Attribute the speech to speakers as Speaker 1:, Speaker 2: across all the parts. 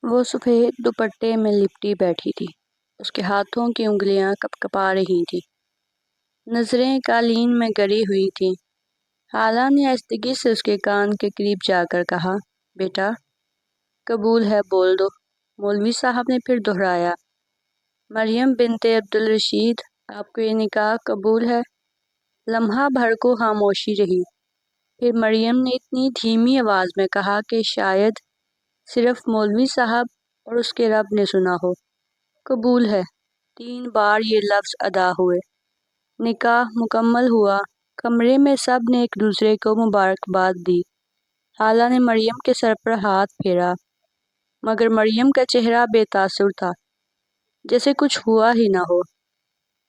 Speaker 1: وہ سفید دوپٹے میں لپٹی بیٹھی تھی۔ اس کے ہاتھوں کی انگلیاں کپکپا رہی تھیں۔ نظریں قالین میں گڑی ہوئی تھیں۔ خالہ نے آہستگی سے اس کے کان کے قریب جا کر کہا، بیٹا، قبول ہے، بول دو۔ مولوی صاحب نے پھر دہرایا، مریم بنت عبدالرشید، آپ کو یہ نکاح قبول ہے؟ لمحہ بھر کو خاموشی رہی۔ پھر مریم نے اتنی دھیمی آواز میں کہا کہ شاید صرف مولوی صاحب اور اس کے رب نے سنا ہو، قبول ہے۔ 3 بار یہ لفظ ادا ہوئے۔ نکاح مکمل ہوا۔ کمرے میں سب نے ایک دوسرے کو مبارکباد دی۔ خالہ نے مریم کے سر پر ہاتھ پھیرا، مگر مریم کا چہرہ بے تاثر تھا، جیسے کچھ ہوا ہی نہ ہو۔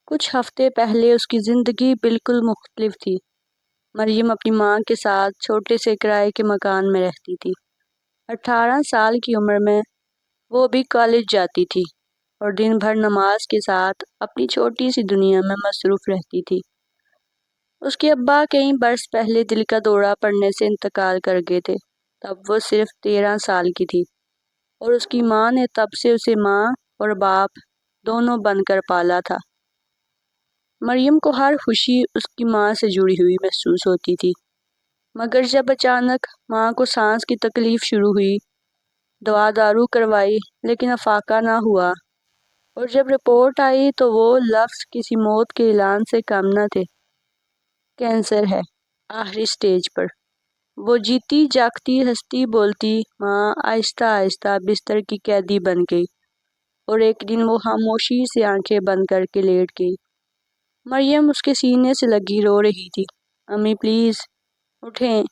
Speaker 1: کچھ ہفتے پہلے اس کی زندگی بالکل مختلف تھی۔ مریم اپنی ماں کے ساتھ چھوٹے سے کرائے کے مکان میں رہتی تھی۔ 18 سال کی عمر میں وہ بھی کالج جاتی تھی اور دن بھر نماز کے ساتھ اپنی چھوٹی سی دنیا میں مصروف رہتی تھی۔ اس کے ابا کئی برس پہلے دل کا دورہ پڑنے سے انتقال کر گئے تھے۔ تب وہ صرف 13 سال کی تھی اور اس کی ماں نے تب سے اسے ماں اور باپ دونوں بن کر پالا تھا۔ مریم کو ہر خوشی اس کی ماں سے جڑی ہوئی محسوس ہوتی تھی، مگر جب اچانک ماں کو سانس کی تکلیف شروع ہوئی، دوا دارو کروائی لیکن افاقہ نہ ہوا، اور جب رپورٹ آئی تو وہ لفظ کسی موت کے اعلان سے کم نہ تھے۔ کینسر ہے، آخری سٹیج پر۔ وہ جیتی جاگتی ہستی بولتی ماں آہستہ آہستہ بستر کی قیدی بن گئی، اور ایک دن وہ خاموشی سے آنکھیں بند کر کے لیٹ گئی۔ مریم اس کے سینے سے لگی رو رہی تھی، امی پلیز اٹھیں،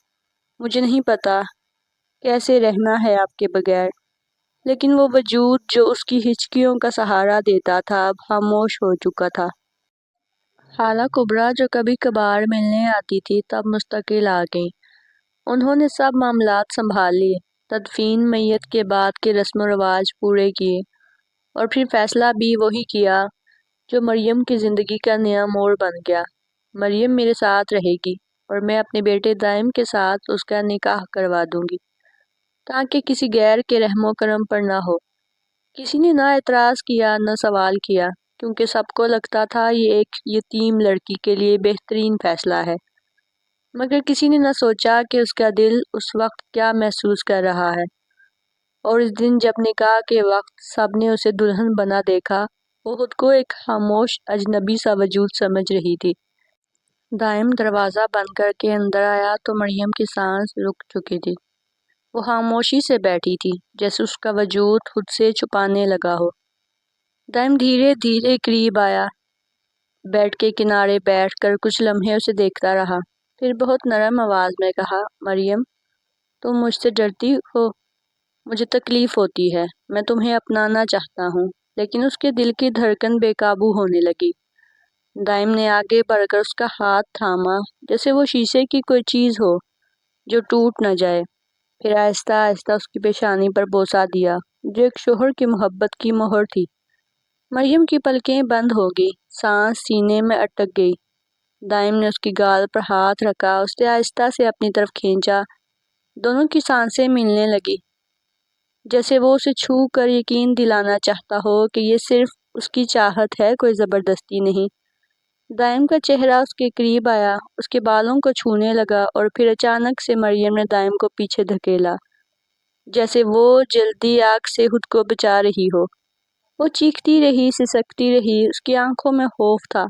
Speaker 1: مجھے نہیں پتا کیسے رہنا ہے آپ کے بغیر۔ لیکن وہ وجود جو اس کی ہچکیوں کا سہارا دیتا تھا اب خاموش ہو چکا تھا۔ خالہ کبریٰ جو کبھی کبھار ملنے آتی تھی تب مستقل آ گئی۔ انہوں نے سب معاملات سنبھال لیے، تدفین، میت کے بعد کے رسم و رواج پورے کیے، اور پھر فیصلہ بھی وہی کیا جو مریم کی زندگی کا نیا موڑ بن گیا۔ مریم میرے ساتھ رہے گی اور میں اپنے بیٹے دائم کے ساتھ اس کا نکاح کروا دوں گی، تاکہ کسی غیر کے رحم و کرم پر نہ ہو۔ کسی نے نہ اعتراض کیا نہ سوال کیا، کیونکہ سب کو لگتا تھا یہ ایک یتیم لڑکی کے لیے بہترین فیصلہ ہے۔ مگر کسی نے نہ سوچا کہ اس کا دل اس وقت کیا محسوس کر رہا ہے، اور اس دن جب نکاح کے وقت سب نے اسے دلہن بنا دیکھا، وہ خود کو ایک خاموش اجنبی سا وجود سمجھ رہی تھی۔ دائم دروازہ بند کر کے اندر آیا تو مریم کی سانس رک چکی تھی۔ وہ خاموشی سے بیٹھی تھی، جیسے اس کا وجود خود سے چھپانے لگا ہو۔ دائم دھیرے دھیرے قریب آیا، بیڈ کے کنارے بیٹھ کر کچھ لمحے اسے دیکھتا رہا، پھر بہت نرم آواز میں کہا، مریم، تم مجھ سے ڈرتی ہو؟ مجھے تکلیف ہوتی ہے، میں تمہیں اپنانا چاہتا ہوں۔ لیکن اس کے دل کی دھڑکن بے قابو ہونے لگی۔ دائم نے آگے بڑھ کر اس کا ہاتھ تھاما، جیسے وہ شیشے کی کوئی چیز ہو جو ٹوٹ نہ جائے، پھر آہستہ آہستہ اس کی پیشانی پر بوسہ دیا، جو ایک شوہر کی محبت کی مہر تھی۔ مریم کی پلکیں بند ہو گئی، سانس سینے میں اٹک گئی۔ دائم نے اس کی گال پر ہاتھ رکھا، اسے آہستہ سے اپنی طرف کھینچا۔ دونوں کی سانسیں ملنے لگی، جیسے وہ اسے چھو کر یقین دلانا چاہتا ہو کہ یہ صرف اس کی چاہت ہے، کوئی زبردستی نہیں۔ دائم کا چہرہ اس کے قریب آیا، اس کے بالوں کو چھونے لگا، اور پھر اچانک سے مریم نے دائم کو پیچھے دھکیلا، جیسے وہ جلدی آگ سے خود کو بچا رہی ہو۔ وہ چیختی رہی، سسکتی رہی، اس کی آنکھوں میں خوف تھا۔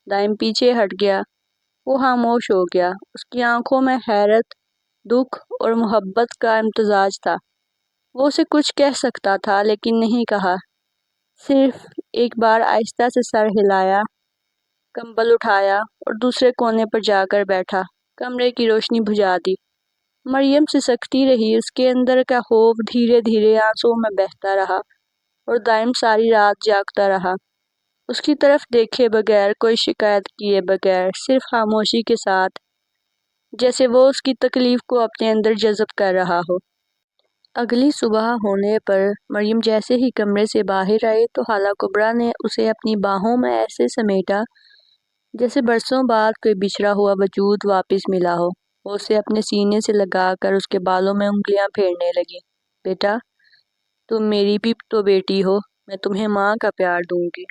Speaker 1: دائم پیچھے ہٹ گیا، وہ خاموش ہو گیا۔ اس کی آنکھوں میں حیرت، دکھ اور محبت کا امتزاج تھا۔ وہ اسے کچھ کہہ سکتا تھا لیکن نہیں کہا، صرف ایک بار آہستہ سے سر ہلایا، کمبل اٹھایا اور دوسرے کونے پر جا کر بیٹھا، کمرے کی روشنی بجھا دی۔ مریم سسکتی رہی، اس کے اندر کا خوف دھیرے دھیرے آنسوؤں میں بہتا رہا، اور دائم ساری رات جاگتا رہا، اس کی طرف دیکھے بغیر، کوئی شکایت کیے بغیر، صرف خاموشی کے ساتھ، جیسے وہ اس کی تکلیف کو اپنے اندر جذب کر رہا ہو۔ اگلی صبح ہونے پر مریم جیسے ہی کمرے سے باہر آئی تو خالہ کبریٰ نے اسے اپنی باہوں میں ایسے سمیٹا جیسے برسوں بعد کوئی بچھڑا ہوا وجود واپس ملا ہو۔ وہ اسے اپنے سینے سے لگا کر اس کے بالوں میں انگلیاں پھیرنے لگی۔ بیٹا، تم میری بھی تو بیٹی ہو، میں تمہیں ماں کا پیار دوں گی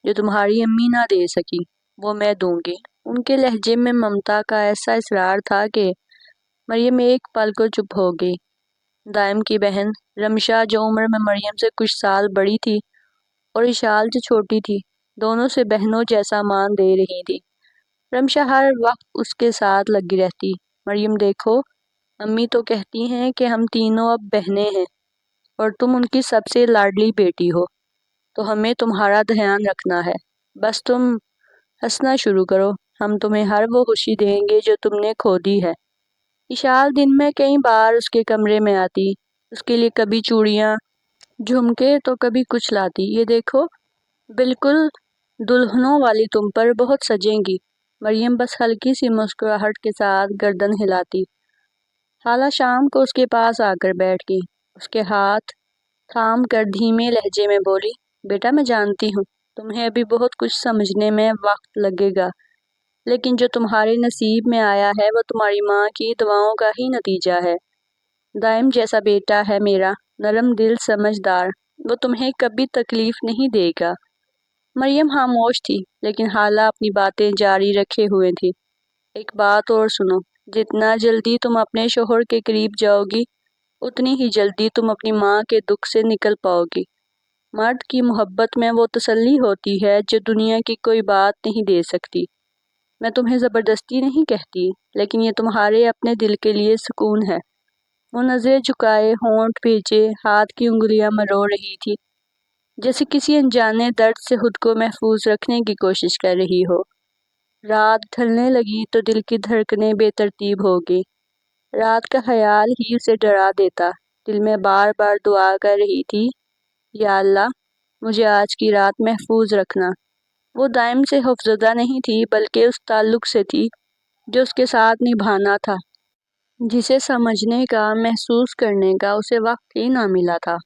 Speaker 1: جو تمہاری امی نہ دے سکی، وہ میں دوں گی۔ ان کے لہجے میں ممتا کا ایسا اصرار تھا کہ مریم ایک پل کو چپ ہو گئی۔ دائم کی بہن رمشا، جو عمر میں مریم سے کچھ سال بڑی تھی، اور اشال جو چھوٹی تھی، دونوں سے بہنوں جیسا مان دے رہی تھی۔ رمشا ہر وقت اس کے ساتھ لگی رہتی۔ مریم دیکھو، امی تو کہتی ہیں کہ ہم تینوں اب بہنیں ہیں اور تم ان کی سب سے لاڈلی بیٹی ہو، تو ہمیں تمہارا دھیان رکھنا ہے۔ بس تم ہنسنا شروع کرو، ہم تمہیں ہر وہ خوشی دیں گے جو تم نے کھو دی ہے۔ اشال دن میں کئی بار اس کے کمرے میں آتی، اس کے لیے کبھی چوڑیاں، جھمکے تو کبھی کچھ لاتی۔ یہ دیکھو، بالکل دلہنوں والی تم پر بہت سجیں گی۔ مریم بس ہلکی سی مسکراہٹ کے ساتھ گردن ہلاتی۔ خالہ شام کو اس کے پاس آ کر بیٹھ گئی، اس کے ہاتھ تھام کر دھیمے لہجے میں بولی، بیٹا میں جانتی ہوں تمہیں ابھی بہت کچھ سمجھنے میں وقت لگے گا، لیکن جو تمہارے نصیب میں آیا ہے وہ تمہاری ماں کی دعاؤں کا ہی نتیجہ ہے۔ دائم جیسا بیٹا ہے میرا، نرم دل، سمجھدار، وہ تمہیں کبھی تکلیف نہیں دے گا۔ مریم خاموش تھی، لیکن خالہ اپنی باتیں جاری رکھے ہوئے تھی۔ ایک بات اور سنو، جتنا جلدی تم اپنے شوہر کے قریب جاؤ گی، اتنی ہی جلدی تم اپنی ماں کے دکھ سے نکل پاؤ گی۔ مرد کی محبت میں وہ تسلی ہوتی ہے جو دنیا کی کوئی بات نہیں دے سکتی۔ میں تمہیں زبردستی نہیں کہتی، لیکن یہ تمہارے اپنے دل کے لیے سکون ہے۔ وہ نظریں جھکائے، ہونٹ بھیجے، ہاتھ کی انگلیاں مرو رہی تھی، جیسے کسی انجانے درد سے خود کو محفوظ رکھنے کی کوشش کر رہی ہو۔ رات ڈھلنے لگی تو دل کی دھڑکنیں بے ترتیب ہو گئی۔ رات کا خیال ہی اسے ڈرا دیتا۔ دل میں بار بار دعا کر رہی تھی، یا اللہ مجھے آج کی رات محفوظ رکھنا۔ وہ دائم سے خوفزدہ نہیں تھی، بلکہ اس تعلق سے تھی جو اس کے ساتھ نبھانا تھا، جسے سمجھنے کا، محسوس کرنے کا اسے وقت ہی نہ ملا تھا۔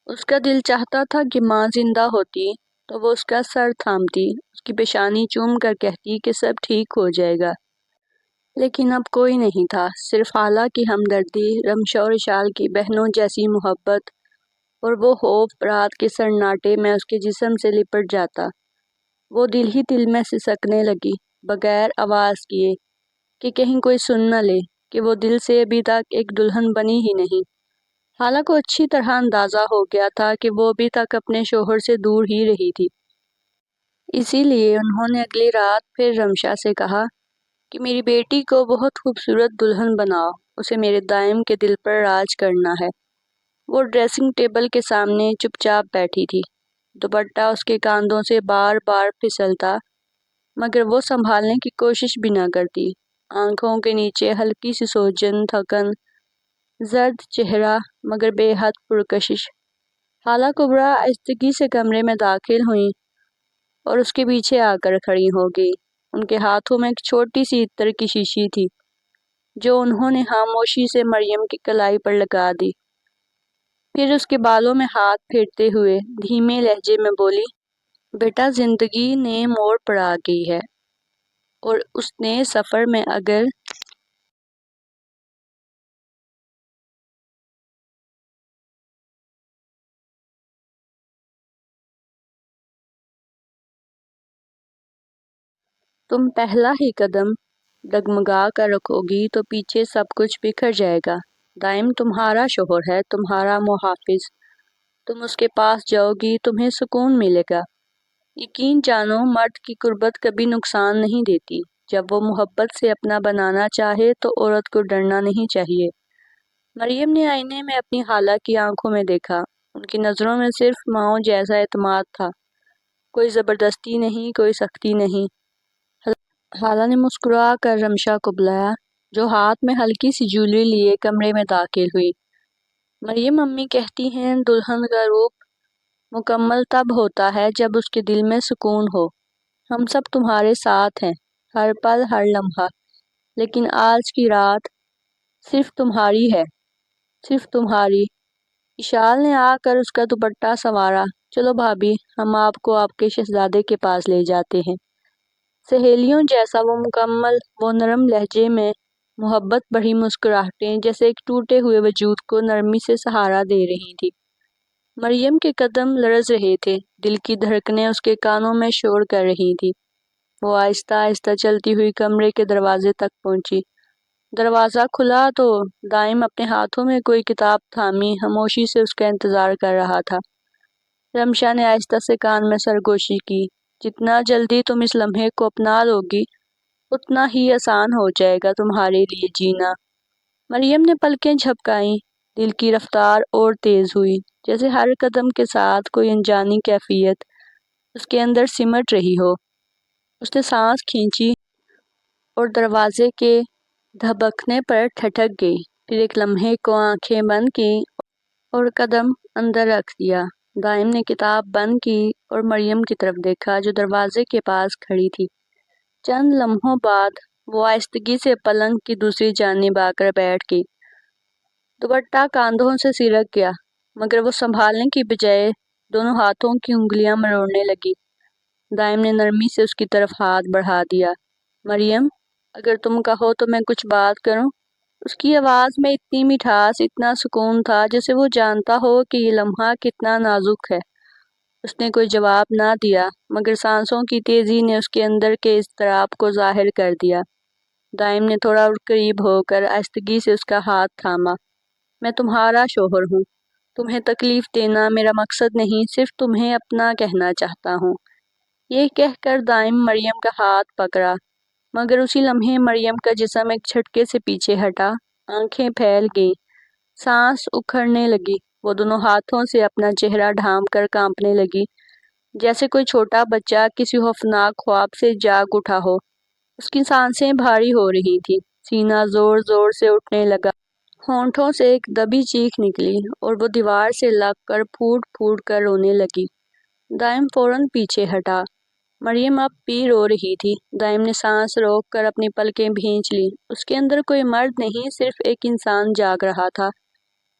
Speaker 1: اس کا دل چاہتا تھا کہ ماں زندہ ہوتی تو وہ اس کا سر تھامتی، اس کی پیشانی چوم کر کہتی کہ سب ٹھیک ہو جائے گا، لیکن اب کوئی نہیں تھا، صرف خالہ کی ہمدردی، رمشا اور اشال کی بہنوں جیسی محبت، اور وہ خوف رات کے سناٹے میں اس کے جسم سے لپٹ جاتا۔ وہ دل ہی دل میں سسکنے لگی، بغیر آواز کیے کہ کہیں کوئی سن نہ لے کہ وہ دل سے ابھی تک ایک دلہن بنی ہی نہیں۔ خالہ کو اچھی طرح اندازہ ہو گیا تھا کہ وہ ابھی تک اپنے شوہر سے دور ہی رہی تھی، اسی لیے انہوں نے اگلی رات پھر رمشا سے کہا کہ میری بیٹی کو بہت خوبصورت دلہن بناؤ، اسے میرے دائم کے دل پر راج کرنا ہے۔ وہ ڈریسنگ ٹیبل کے سامنے چپ چاپ بیٹھی تھی، دوپٹہ اس کے کاندھوں سے بار بار پھسلتا، مگر وہ سنبھالنے کی کوشش بھی نہ کرتی۔ آنکھوں کے نیچے ہلکی سی سوجن، تھکن، زرد چہرہ مگر بے حد پرکشش۔ خالہ کبریٰ آہستگی سے کمرے میں داخل ہوئیں اور اس کے پیچھے آ کر کھڑی ہو گئی۔ ان کے ہاتھوں میں ایک چھوٹی سی عطر کی شیشی تھی جو انہوں نے خاموشی سے مریم کی کلائی پر لگا دی۔ پھر اس کے بالوں میں ہاتھ پھیرتے ہوئے دھیمے لہجے میں بولی، بیٹا زندگی نے موڑ پڑا گئی ہے، اور اس نئے سفر میں اگر تم پہلا ہی قدم ڈگمگا کر رکھو گی تو پیچھے سب کچھ بکھر جائے گا۔ دائم تمہارا شوہر ہے، تمہارا محافظ، تم اس کے پاس جاؤ گی تمہیں سکون ملے گا۔ یقین جانو، مرد کی قربت کبھی نقصان نہیں دیتی۔ جب وہ محبت سے اپنا بنانا چاہے تو عورت کو ڈرنا نہیں چاہیے۔ مریم نے آئینے میں اپنی خالہ کی آنکھوں میں دیکھا، ان کی نظروں میں صرف ماؤں جیسا اعتماد تھا، کوئی زبردستی نہیں، کوئی سختی نہیں۔ خالہ نے مسکرا کر رمشا کو بلایا، جو ہاتھ میں ہلکی سی جویلری لیے کمرے میں داخل ہوئی۔ مریم، امی کہتی ہیں دلہن کا روپ مکمل تب ہوتا ہے جب اس کے دل میں سکون ہو۔ ہم سب تمہارے ساتھ ہیں، ہر پل، ہر لمحہ، لیکن آج کی رات صرف تمہاری ہے، صرف تمہاری۔ اشال نے آ کر اس کا دوپٹہ سنوارا۔ چلو بھابھی، ہم آپ کو آپ کے شہزادے کے پاس لے جاتے ہیں۔ سہیلیوں جیسا وہ مکمل، وہ نرم لہجے میں محبت بڑی مسکراہٹیں جیسے ایک ٹوٹے ہوئے وجود کو نرمی سے سہارا دے رہی تھی۔ مریم کے قدم لرز رہے تھے، دل کی دھڑکنیں اس کے کانوں میں شور کر رہی تھی۔ وہ آہستہ آہستہ چلتی ہوئی کمرے کے دروازے تک پہنچی۔ دروازہ کھلا تو دائم اپنے ہاتھوں میں کوئی کتاب تھامی خاموشی سے اس کا انتظار کر رہا تھا۔ رمشا نے آہستہ سے کان میں سرگوشی کی، جتنا جلدی تم اس لمحے کو اپنا لو گی اتنا ہی آسان ہو جائے گا تمہارے لیے جینا۔ مریم نے پلکیں جھپکائیں، دل کی رفتار اور تیز ہوئی، جیسے ہر قدم کے ساتھ کوئی انجانی کیفیت اس کے اندر سمٹ رہی ہو۔ اس نے سانس کھینچی اور دروازے کے دھبکنے پر ٹھٹک گئی، پھر ایک لمحے کو آنکھیں بند کی اور قدم اندر رکھ دیا۔ دائم نے کتاب بند کی اور مریم کی طرف دیکھا جو دروازے کے پاس کھڑی تھی۔ چند لمحوں بعد وہ آہستگی سے پلنگ کی دوسری جانب آ کر بیٹھ گئی۔ دوپٹہ کاندھوں سے سرک گیا، مگر وہ سنبھالنے کی بجائے دونوں ہاتھوں کی انگلیاں مروڑنے لگی۔ دائم نے نرمی سے اس کی طرف ہاتھ بڑھا دیا۔ مریم، اگر تم کہو تو میں کچھ بات کروں؟ اس کی آواز میں اتنی مٹھاس، اتنا سکون تھا جیسے وہ جانتا ہو کہ یہ لمحہ کتنا نازک ہے۔ اس نے کوئی جواب نہ دیا، مگر سانسوں کی تیزی نے اس کے اندر کے اضطراب کو ظاہر کر دیا۔ دائم نے تھوڑا اور قریب ہو کر آہستگی سے اس کا ہاتھ تھاما۔ میں تمہارا شوہر ہوں، تمہیں تکلیف دینا میرا مقصد نہیں، صرف تمہیں اپنا کہنا چاہتا ہوں۔ یہ کہہ کر دائم مریم کا ہاتھ پکڑا، مگر اسی لمحے مریم کا جسم ایک جھٹکے سے پیچھے ہٹا، آنکھیں پھیل گئیں، سانس اکھڑنے لگی۔ وہ دونوں ہاتھوں سے اپنا چہرہ ڈھانپ کر کانپنے لگی، جیسے کوئی چھوٹا بچہ کسی خوفناک خواب سے جاگ اٹھا ہو۔ اس کی سانسیں بھاری ہو رہی تھی، سینہ زور زور سے اٹھنے لگا، ہونٹوں سے ایک دبی چیخ نکلی اور وہ دیوار سے لگ کر پھوٹ پھوٹ کر رونے لگی۔ دائم فوراً پیچھے ہٹا۔ مریم اب بھی رو رہی تھی۔ دائم نے سانس روک کر اپنی پلکیں بھینچ لی۔ اس کے اندر کوئی مرد نہیں، صرف ایک انسان جاگ رہا تھا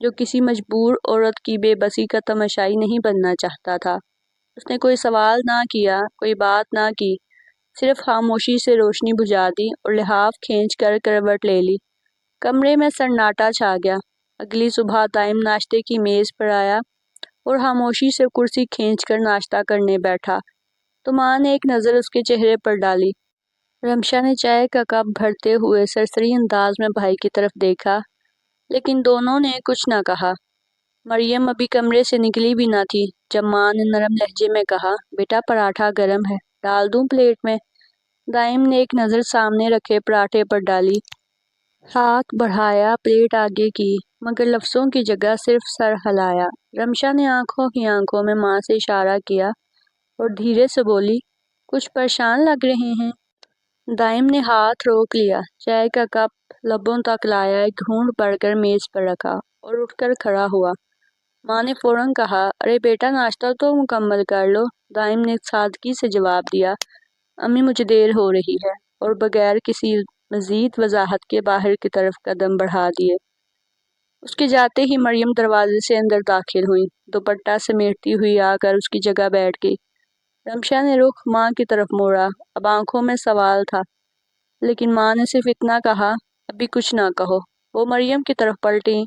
Speaker 1: جو کسی مجبور عورت کی بے بسی کا تماشائی نہیں بننا چاہتا تھا۔ اس نے کوئی سوال نہ کیا، کوئی بات نہ کی، صرف خاموشی سے روشنی بجھا دی اور لحاف کھینچ کر کروٹ لے لی۔ کمرے میں سناٹا چھا گیا۔ اگلی صبح دائم ناشتے کی میز پر آیا اور خاموشی سے کرسی کھینچ کر ناشتہ کرنے بیٹھا تو ماں نے ایک نظر اس کے چہرے پر ڈالی۔ رمشا نے چائے کا کپ بھرتے ہوئے سرسری انداز میں بھائی کی طرف دیکھا، لیکن دونوں نے کچھ نہ کہا۔ مریم ابھی کمرے سے نکلی بھی نہ تھی جب ماں نے نرم لہجے میں کہا، بیٹا پراٹھا گرم ہے، ڈال دوں پلیٹ میں؟ دائم نے ایک نظر سامنے رکھے پراٹھے پر ڈالی، ہاتھ بڑھایا، پلیٹ آگے کی، مگر لفظوں کی جگہ صرف سر ہلایا۔ رمشا نے آنکھوں ہی آنکھوں میں ماں سے اشارہ کیا اور دھیرے سے بولی، کچھ پریشان لگ رہے ہیں؟ دائم نے ہاتھ روک لیا، چائے کا کپ لبوں تک لایا، ایک گھونٹ بھر کر میز پر رکھا اور اٹھ کر کھڑا ہوا۔ ماں نے فوراً کہا، ارے بیٹا ناشتہ تو مکمل کر لو۔ دائم نے سادگی سے جواب دیا، امی مجھے دیر ہو رہی ہے، اور بغیر کسی مزید وضاحت کے باہر کی طرف قدم بڑھا دیے۔ اس کے جاتے ہی مریم دروازے سے اندر داخل ہوئی، دوپٹہ سمیٹتی ہوئی آ کر اس کی جگہ بیٹھ گئی۔ رمشا نے رخ ماں کی طرف موڑا، اب آنکھوں میں سوال تھا، لیکن ماں نے صرف اتنا کہا، ابھی کچھ نہ کہو۔ وہ مریم کی طرف پلٹی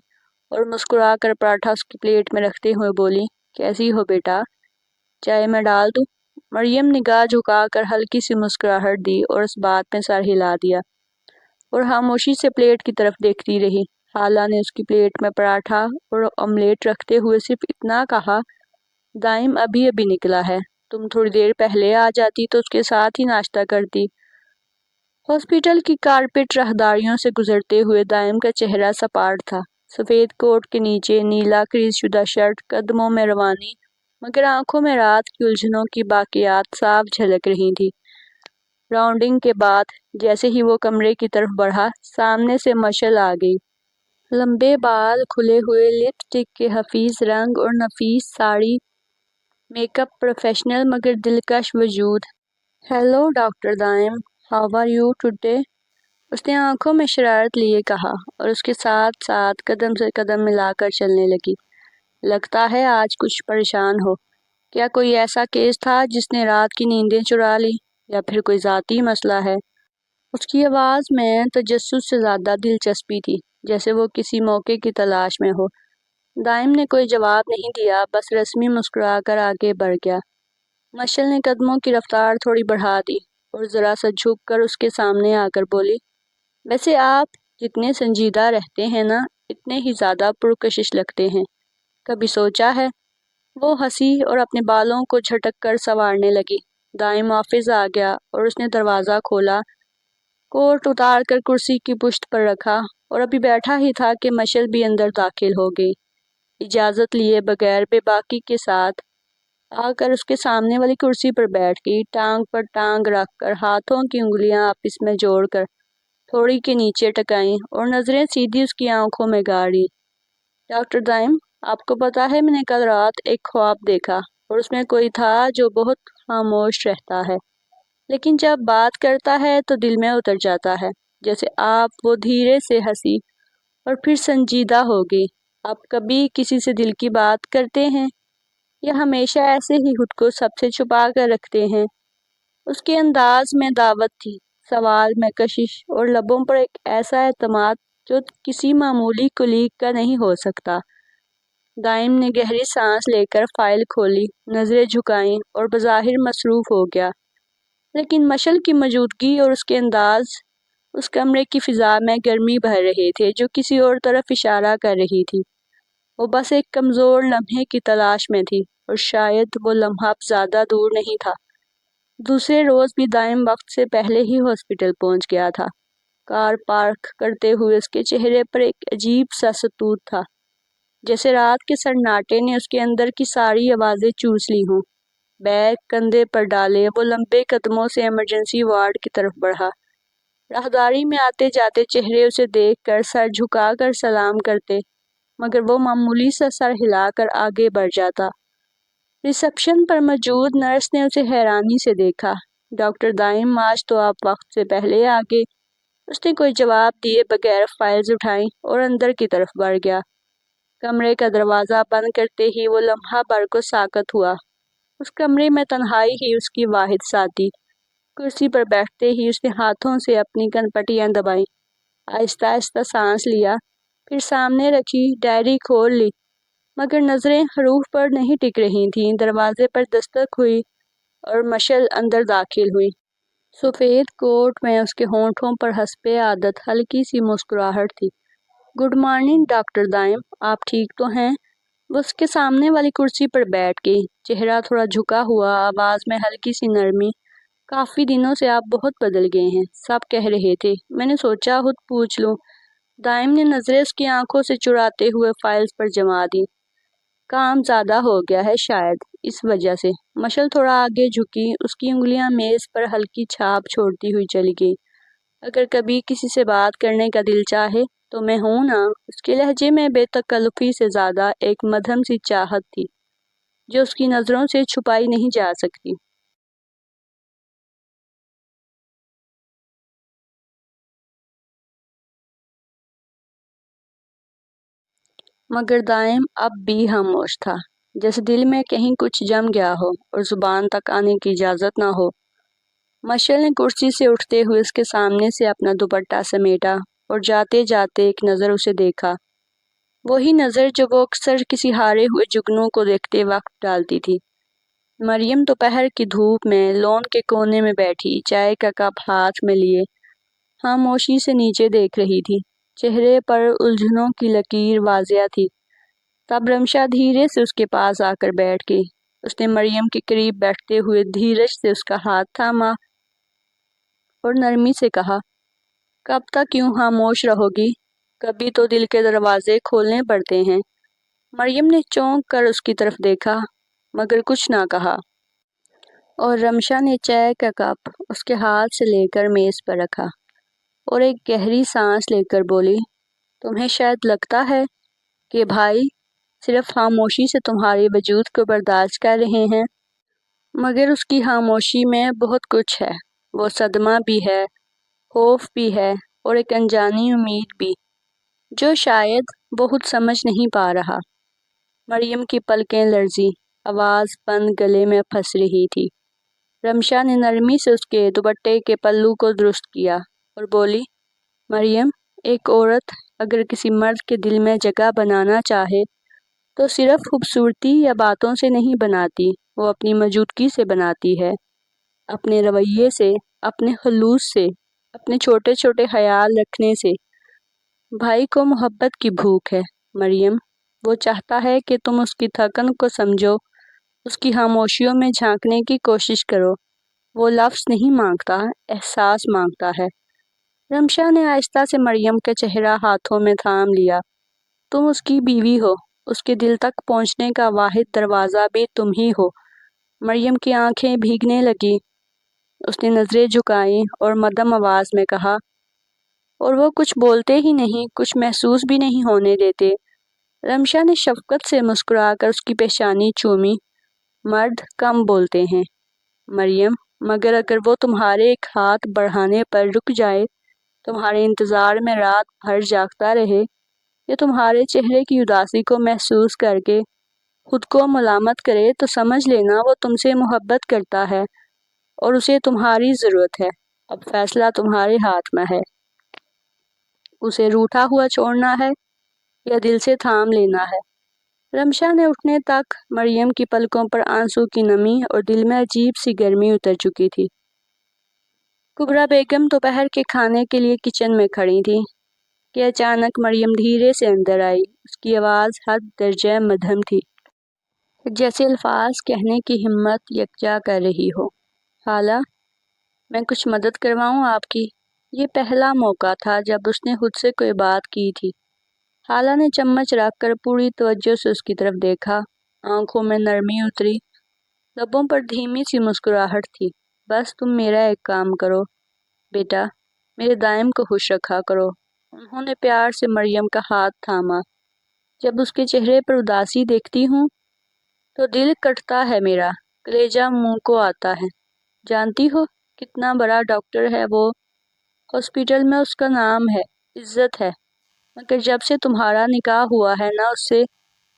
Speaker 1: اور مسکرا کر پراٹھا اس کی پلیٹ میں رکھتے ہوئے بولی، کیسی ہو بیٹا؟ چائے میں ڈال دوں؟ مریم نگاہ جھکا کر ہلکی سی مسکراہٹ دی اور اس بات میں سر ہلا دیا اور خاموشی سے پلیٹ کی طرف دیکھتی رہی۔ خالہ نے اس کی پلیٹ میں پراٹھا اور آملیٹ رکھتے ہوئے صرف اتنا کہا، دائم ابھی نکلا ہے، تم تھوڑی دیر پہلے آ جاتی تو اس کے ساتھ ہی ناشتہ کرتی۔ ہاسپٹل کی کارپیٹ راہداریوں سے گزرتے ہوئے دائم کا چہرہ سپاٹ تھا، سفید کوٹ کے نیچے نیلا کریز شدہ شرٹ، قدموں میں روانی، مگر آنکھوں میں رات کی الجھنوں کی باقیات صاف جھلک رہی تھی۔ راؤنڈنگ کے بعد جیسے ہی وہ کمرے کی طرف بڑھا، سامنے سے مشعل آ گئی۔ لمبے بال، کھلے ہوئے لپ اسٹک کے حفیظ رنگ اور نفیس ساڑی، میک اپ پروفیشنل مگر دلکش وجود۔ ہیلو ڈاکٹر دائم، ہاؤ آر یو ٹوڈے؟ اس نے آنکھوں میں شرارت لیے کہا اور اس کے ساتھ ساتھ قدم سے قدم ملا کر چلنے لگی۔ لگتا ہے آج کچھ پریشان ہو، کیا کوئی ایسا کیس تھا جس نے رات کی نیندیں چرا لی، یا پھر کوئی ذاتی مسئلہ ہے؟ اس کی آواز میں تجسس سے زیادہ دلچسپی تھی، جیسے وہ کسی موقع کی تلاش میں ہو۔ دائم نے کوئی جواب نہیں دیا، بس رسمی مسکرا کر آگے بڑھ گیا۔ مشل نے قدموں کی رفتار تھوڑی بڑھا دی اور ذرا سا جھک کر اس کے سامنے آ کر بولی، ویسے آپ جتنے سنجیدہ رہتے ہیں نا، اتنے ہی زیادہ پرکشش لگتے ہیں۔ کبھی سوچا ہے؟ وہ ہنسی اور اپنے بالوں کو جھٹک کر سنوارنے لگی۔ دائم آفس آ گیا اور اس نے دروازہ کھولا، کوٹ اتار کر کرسی کی پشت پر رکھا اور ابھی بیٹھا ہی تھا کہ مشل بھی اندر داخل ہو گئی۔ اجازت لیے بغیر بے باکی کے ساتھ آ کر اس کے سامنے والی کرسی پر بیٹھ گئی، ٹانگ پر ٹانگ رکھ کر ہاتھوں کی انگلیاں آپس میں جوڑ کر تھوڑی کے نیچے ٹکائیں اور نظریں سیدھی اس کی آنکھوں میں گاڑی۔ ڈاکٹر دائم، آپ کو پتا ہے میں نے کل رات ایک خواب دیکھا اور اس میں کوئی تھا جو بہت خاموش رہتا ہے، لیکن جب بات کرتا ہے تو دل میں اتر جاتا ہے، جیسے آپ۔ وہ دھیرے سے ہنسی اور پھر سنجیدہ ہو گئی۔ آپ کبھی کسی سے دل کی بات کرتے ہیں یا ہمیشہ ایسے ہی خود کو سب سے چھپا کر رکھتے ہیں؟ اس کے انداز میں دعوت تھی، سوال میں کشش اور لبوں پر ایک ایسا اعتماد جو کسی معمولی کلیگ کا نہیں ہو سکتا۔ دائم نے گہری سانس لے کر فائل کھولی، نظریں جھکائیں اور بظاہر مصروف ہو گیا، لیکن مشل کی موجودگی اور اس کے انداز اس کمرے کی فضا میں گرمی بھر رہے تھے جو کسی اور طرف اشارہ کر رہی تھی۔ وہ بس ایک کمزور لمحے کی تلاش میں تھی، اور شاید وہ لمحہ اب زیادہ دور نہیں تھا۔ دوسرے روز بھی دائم وقت سے پہلے ہی ہاسپٹل پہنچ گیا تھا۔ کار پارک کرتے ہوئے اس کے چہرے پر ایک عجیب سا سکون تھا، جیسے رات کے سناٹے نے اس کے اندر کی ساری آوازیں چوس لی ہوں۔ بیگ کندھے پر ڈالے وہ لمبے قدموں سے ایمرجنسی وارڈ کی طرف بڑھا۔ راہداری میں آتے جاتے چہرے اسے دیکھ کر سر جھکا کر سلام کرتے، مگر وہ معمولی سا سر ہلا کر آگے بڑھ جاتا۔ ریسپشن پر موجود نرس نے اسے حیرانی سے دیکھا۔ ڈاکٹر دائم، آج تو آپ وقت سے پہلے آ گئے۔ اس نے کوئی جواب دیے بغیر فائلز اٹھائیں اور اندر کی طرف بڑھ گیا۔ کمرے کا دروازہ بند کرتے ہی وہ لمحہ بھر کو ساکت ہوا۔ اس کمرے میں تنہائی ہی اس کی واحد ساتھی۔ کرسی پر بیٹھتے ہی اس نے ہاتھوں سے اپنی کن پٹیاں دبائیں، آہستہ آہستہ سانس لیا، پھر سامنے رکھی ڈائری کھول لی، مگر نظریں حروف پر نہیں ٹک رہی تھیں۔ دروازے پر دستک ہوئی اور مشل اندر داخل ہوئی۔ سفید کوٹ میں اس کے ہونٹوں پر حسب عادت ہلکی سی مسکراہٹ تھی۔ گڈ مارننگ ڈاکٹر دائم، آپ ٹھیک تو ہیں؟ وہ اس کے سامنے والی کرسی پر بیٹھ گئی، چہرہ تھوڑا جھکا ہوا، آواز میں ہلکی سی نرمی۔ کافی دنوں سے آپ بہت بدل گئے ہیں، سب کہہ رہے تھے، میں نے سوچا خود پوچھ لوں۔ دائم نے نظریں اس کی آنکھوں سے چراتے ہوئے فائلز پر جما دی۔ کام زیادہ ہو گیا ہے شاید، اس وجہ سے۔ مشل تھوڑا آگے جھکی، اس کی انگلیاں میز پر ہلکی چھاپ چھوڑتی ہوئی چلی گئی۔ اگر کبھی کسی سے بات کرنے کا دل چاہے تو میں ہوں نا۔ اس کے لہجے میں بے تکلفی سے زیادہ ایک مدھم سی چاہت تھی جو اس کی نظروں سے چھپائی نہیں جا سکتی۔ مگر دائم اب بھی خاموش تھا، جیسے دل میں کہیں کچھ جم گیا ہو اور زبان تک آنے کی اجازت نہ ہو۔ مشل نے کرسی سے اٹھتے ہوئے اس کے سامنے سے اپنا دوپٹہ سمیٹا اور جاتے جاتے ایک نظر اسے دیکھا، وہی نظر جو وہ اکثر کسی ہارے ہوئے جگنو کو دیکھتے وقت ڈالتی تھی۔ مریم دوپہر کی دھوپ میں لون کے کونے میں بیٹھی، چائے کا کپ ہاتھ میں لیے خاموشی سے نیچے دیکھ رہی تھی۔ چہرے پر الجھنوں کی لکیر واضح تھی۔ تب رمشا دھیرے سے اس کے پاس آ کر بیٹھ گئی۔ اس نے مریم کے قریب بیٹھتے ہوئے دھیرج سے اس کا ہاتھ تھاما اور نرمی سے کہا، کب تک یوں خاموش رہو گی؟ کبھی تو دل کے دروازے کھولنے پڑتے ہیں۔ مریم نے چونک کر اس کی طرف دیکھا، مگر کچھ نہ کہا، اور رمشا نے چائے کا کپ اس کے ہاتھ سے لے کر میز پر رکھا اور ایک گہری سانس لے کر بولی، تمہیں شاید لگتا ہے کہ بھائی صرف خاموشی سے تمہارے وجود کو برداشت کر رہے ہیں، مگر اس کی خاموشی میں بہت کچھ ہے۔ وہ صدمہ بھی ہے، خوف بھی ہے، اور ایک انجانی امید بھی جو شاید وہ خود سمجھ نہیں پا رہا۔ مریم کی پلکیں لرزی، آواز بند گلے میں پھنس رہی تھی۔ رمشا نے نرمی سے اس کے دوپٹے کے پلو کو درست کیا، اور بولی، مریم، ایک عورت اگر کسی مرد کے دل میں جگہ بنانا چاہے تو صرف خوبصورتی یا باتوں سے نہیں بناتی، وہ اپنی موجودگی سے بناتی ہے، اپنے رویے سے، اپنے خلوص سے، اپنے چھوٹے چھوٹے خیال رکھنے سے۔ بھائی کو محبت کی بھوک ہے مریم، وہ چاہتا ہے کہ تم اس کی تھکن کو سمجھو، اس کی خاموشیوں میں جھانکنے کی کوشش کرو۔ وہ لفظ نہیں مانگتا، احساس مانگتا ہے۔ رمشا نے آہستہ سے مریم کا چہرہ ہاتھوں میں تھام لیا۔ تم اس کی بیوی ہو، اس کے دل تک پہنچنے کا واحد دروازہ بھی تم ہی ہو۔ مریم کی آنکھیں بھیگنے لگی، اس نے نظریں جھکائیں اور مدھم آواز میں کہا، اور وہ کچھ بولتے ہی نہیں، کچھ محسوس بھی نہیں ہونے دیتے۔ رمشا نے شفقت سے مسکرا کر اس کی پیشانی چومی۔ مرد کم بولتے ہیں مریم، مگر اگر وہ تمہارے ایک ہاتھ بڑھانے پر رک جائے، تمہارے انتظار میں رات بھر جاگتا رہے، یا تمہارے چہرے کی اداسی کو محسوس کر کے خود کو ملامت کرے، تو سمجھ لینا وہ تم سے محبت کرتا ہے اور اسے تمہاری ضرورت ہے۔ اب فیصلہ تمہارے ہاتھ میں ہے، اسے روٹھا ہوا چھوڑنا ہے یا دل سے تھام لینا ہے۔ رمشا نے اٹھنے تک مریم کی پلکوں پر آنسو کی نمی اور دل میں عجیب سی گرمی اتر چکی تھی۔ کبریٰ بیگم دوپہر کے کھانے کے لیے کچن میں کھڑی تھی کہ اچانک مریم دھیرے سے اندر آئی۔ اس کی آواز حد درجہ مدھم تھی، جیسے الفاظ کہنے کی ہمت یکجا کر رہی ہو۔ خالہ، میں کچھ مدد کرواؤں آپ کی؟ یہ پہلا موقع تھا جب اس نے خود سے کوئی بات کی تھی۔ خالہ نے چمچ رکھ کر پوری توجہ سے اس کی طرف دیکھا، آنکھوں میں نرمی اتری، لبوں پر دھیمی سی مسکراہٹ تھی۔ بس تم میرا ایک کام کرو بیٹا، میرے دائم کو خوش رکھا کرو۔ انہوں نے پیار سے مریم کا ہاتھ تھاما۔ جب اس کے چہرے پر اداسی دیکھتی ہوں تو دل کٹتا ہے میرا، کلیجہ منہ کو آتا ہے۔ جانتی ہو کتنا بڑا ڈاکٹر ہے وہ، ہاسپٹل میں اس کا نام ہے، عزت ہے، مگر جب سے تمہارا نکاح ہوا ہے نا،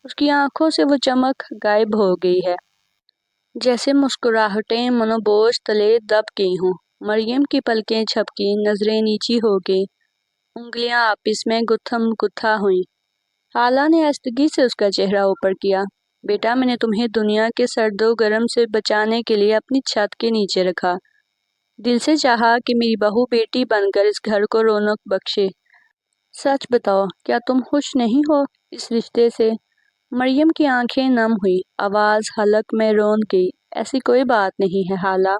Speaker 1: اس کی آنکھوں سے وہ چمک غائب ہو گئی ہے، جیسے مسکراہٹیں منوبوش تلے دب گئی ہوں۔ مریم کی پلکیں جھپکیں، نظریں نیچی ہو گئیں، انگلیاں آپس میں گتھم گتھا ہوئیں۔ خالہ نے آہستگی سے اس کا چہرہ اوپر کیا۔ بیٹا، میں نے تمہیں دنیا کے سرد و گرم سے بچانے کے لیے اپنی چھت کے نیچے رکھا، دل سے چاہا کہ میری بہو بیٹی بن کر اس گھر کو رونق بخشے۔ سچ بتاؤ، کیا تم خوش نہیں ہو اس رشتے سے؟ مریم کی آنکھیں نم ہوئی، آواز حلق میں رون گئی۔ ایسی کوئی بات نہیں ہے خالہ،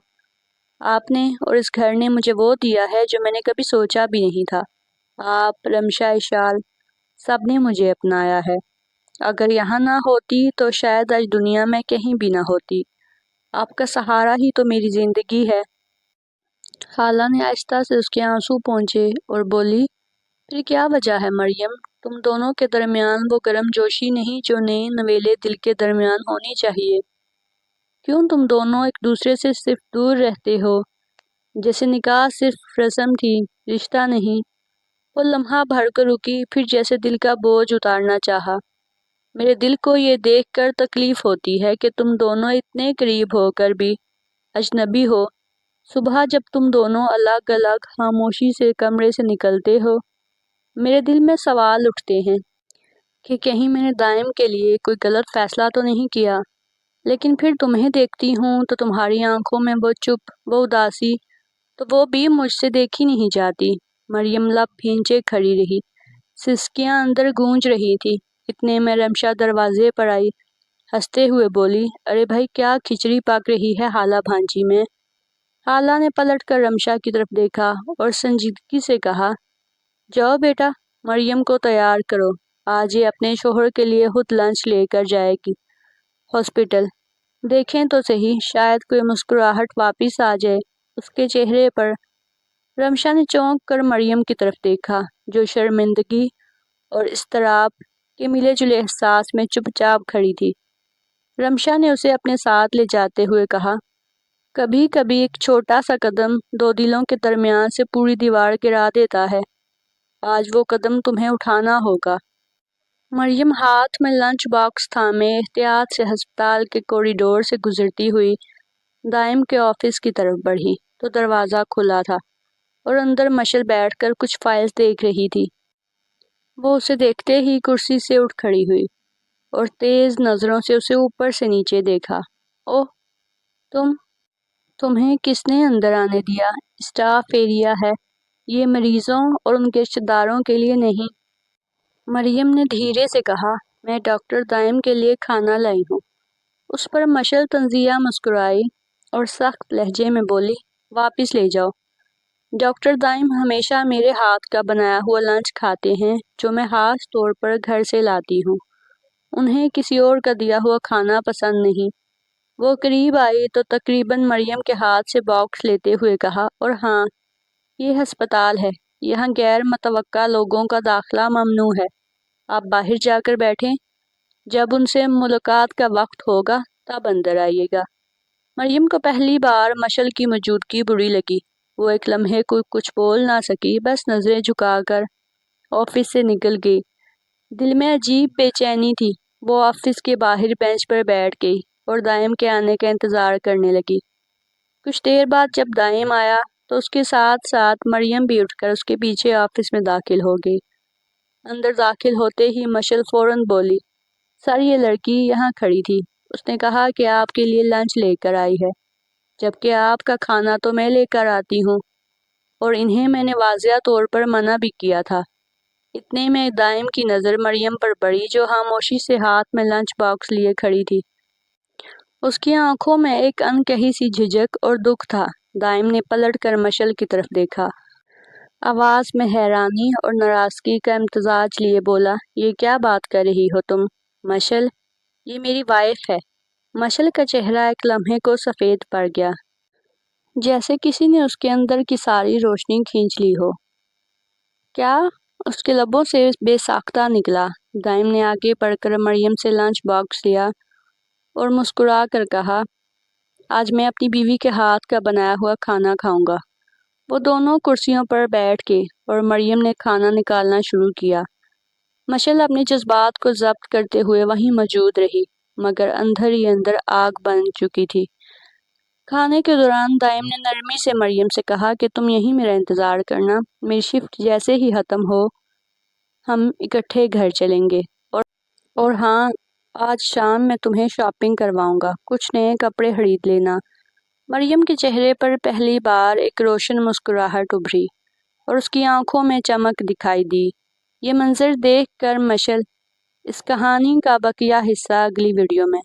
Speaker 1: آپ نے اور اس گھر نے مجھے وہ دیا ہے جو میں نے کبھی سوچا بھی نہیں تھا۔ آپ، رمشا، اشال، سب نے مجھے اپنایا ہے۔ اگر یہاں نہ ہوتی تو شاید آج دنیا میں کہیں بھی نہ ہوتی۔ آپ کا سہارا ہی تو میری زندگی ہے۔ خالہ نے آہستہ سے اس کے آنسو پونچھے اور بولی، پھر کیا وجہ ہے مریم؟ تم دونوں کے درمیان وہ گرم جوشی نہیں جو نئے نویلے دل کے درمیان ہونی چاہیے؟ کیوں تم دونوں ایک دوسرے سے صرف دور رہتے ہو، جیسے نکاح صرف رسم تھی، رشتہ نہیں؟ وہ لمحہ بھر کر رکی، پھر جیسے دل کا بوجھ اتارنا چاہا۔ میرے دل کو یہ دیکھ کر تکلیف ہوتی ہے کہ تم دونوں اتنے قریب ہو کر بھی اجنبی ہو۔ صبح جب تم دونوں الگ الگ خاموشی سے کمرے سے نکلتے ہو، میرے دل میں سوال اٹھتے ہیں کہ کہیں میں نے دائم کے لیے کوئی غلط فیصلہ تو نہیں کیا۔ لیکن پھر تمہیں دیکھتی ہوں تو تمہاری آنکھوں میں وہ چپ، وہ اداسی، تو وہ بھی مجھ سے دیکھی نہیں جاتی۔ مریم لب بھینچے کھڑی رہی، سسکیاں اندر گونج رہی تھی۔ اتنے میں رمشا دروازے پر آئی، ہنستے ہوئے بولی، ارے بھائی، کیا کھچڑی پک رہی ہے خالہ بھانجی میں؟ خالہ نے پلٹ کر رمشا کی طرف دیکھا اور سنجیدگی سے کہا، جاؤ بیٹا، مریم کو تیار کرو، آج یہ اپنے شوہر کے لیے خود لنچ لے کر جائے گی ہاسپٹل۔ دیکھیں تو صحیح، شاید کوئی مسکراہٹ واپس آ جائے اس کے چہرے پر۔ رمشا نے چونک کر مریم کی طرف دیکھا، جو شرمندگی اور اضطراب کے ملے جلے احساس میں چپ چاپ کھڑی تھی۔ رمشا نے اسے اپنے ساتھ لے جاتے ہوئے کہا، کبھی کبھی ایک چھوٹا سا قدم دو دلوں کے درمیان سے پوری دیوار گرا دیتا ہے۔ آج وہ قدم تمہیں اٹھانا ہوگا۔ مریم ہاتھ میں لنچ باکس تھامے احتیاط سے ہسپتال کے کوریڈور سے گزرتی ہوئی دائم کے آفس کی طرف بڑھی تو دروازہ کھلا تھا۔ اور اندر مشل بیٹھ کر کچھ فائلز دیکھ رہی تھی۔ وہ اسے دیکھتے ہی کرسی سے اٹھ کھڑی ہوئی اور تیز نظروں سے اسے اوپر سے نیچے دیکھا۔ اوہ، تمہیں کس نے اندر آنے دیا؟ اسٹاف ایریا ہے، یہ مریضوں اور ان کے رشتہ داروں کے لیے نہیں۔ مریم نے دھیرے سے کہا، میں ڈاکٹر دائم کے لیے کھانا لائی ہوں۔ اس پر مشل طنزیہ مسکرائی اور سخت لہجے میں بولی، واپس لے جاؤ۔ ڈاکٹر دائم ہمیشہ میرے ہاتھ کا بنایا ہوا لنچ کھاتے ہیں جو میں خاص طور پر گھر سے لاتی ہوں۔ انہیں کسی اور کا دیا ہوا کھانا پسند نہیں۔ وہ قریب آئی تو تقریباً مریم کے ہاتھ سے باکس لیتے ہوئے کہا، اور ہاں، یہ ہسپتال ہے، یہاں غیر متوقع لوگوں کا داخلہ ممنوع ہے۔ آپ باہر جا کر بیٹھیں، جب ان سے ملاقات کا وقت ہوگا تب اندر آئیے گا۔ مریم کو پہلی بار مشل کی موجودگی بری لگی۔ وہ ایک لمحے کو کچھ بول نہ سکی، بس نظریں جھکا کر آفس سے نکل گئی۔ دل میں عجیب بے چینی تھی۔ وہ آفس کے باہر بینچ پر بیٹھ گئی اور دائم کے آنے کا انتظار کرنے لگی۔ کچھ دیر بعد جب دائم آیا تو اس کے ساتھ ساتھ مریم بھی اٹھ کر اس کے پیچھے آفس میں داخل ہو گئی۔ اندر داخل ہوتے ہی مشل فوراً بولی، سر، یہ لڑکی یہاں کھڑی تھی، اس نے کہا کہ آپ کے لیے لنچ لے کر آئی ہے، جبکہ آپ کا کھانا تو میں لے کر آتی ہوں، اور انہیں میں نے واضح طور پر منع بھی کیا تھا۔ اتنے میں دائم کی نظر مریم پر پڑی جو خاموشی سے ہاتھ میں لنچ باکس لیے کھڑی تھی۔ اس کی آنکھوں میں ایک انکہی سی جھجک اور دکھ تھا۔ دائم نے پلٹ کر مشل کی طرف دیکھا، آواز میں حیرانی اور ناراضگی کا امتزاج لیے بولا، یہ کیا بات کر رہی ہو تم؟ مشل، یہ میری وائف ہے۔ مشل کا چہرہ ایک لمحے کو سفید پڑ گیا، جیسے کسی نے اس کے اندر کی ساری روشنی کھینچ لی ہو۔ کیا؟ اس کے لبوں سے بے ساختہ نکلا۔ دائم نے آگے بڑھ کر مریم سے لنچ باکس لیا اور مسکرا کر کہا، آج میں اپنی بیوی کے ہاتھ کا بنایا ہوا کھانا کھاؤں گا۔ وہ دونوں کرسیوں پر بیٹھ گئے اور مریم نے کھانا نکالنا شروع کیا۔ مشل اپنے جذبات کو ضبط کرتے ہوئے وہیں موجود رہی، مگر اندر ہی اندر آگ بن چکی تھی۔ کھانے کے دوران دائم نے نرمی سے مریم سے کہا کہ تم یہیں میرا انتظار کرنا، میری شفٹ جیسے ہی ختم ہو ہم اکٹھے گھر چلیں گے، اور ہاں، آج شام میں تمہیں شاپنگ کرواؤں گا، کچھ نئے کپڑے خرید لینا۔ مریم کے چہرے پر پہلی بار ایک روشن مسکراہٹ ابھری اور اس کی آنکھوں میں چمک دکھائی دی۔ یہ منظر دیکھ کر مشل، اس کہانی کا بقیہ حصہ اگلی ویڈیو میں۔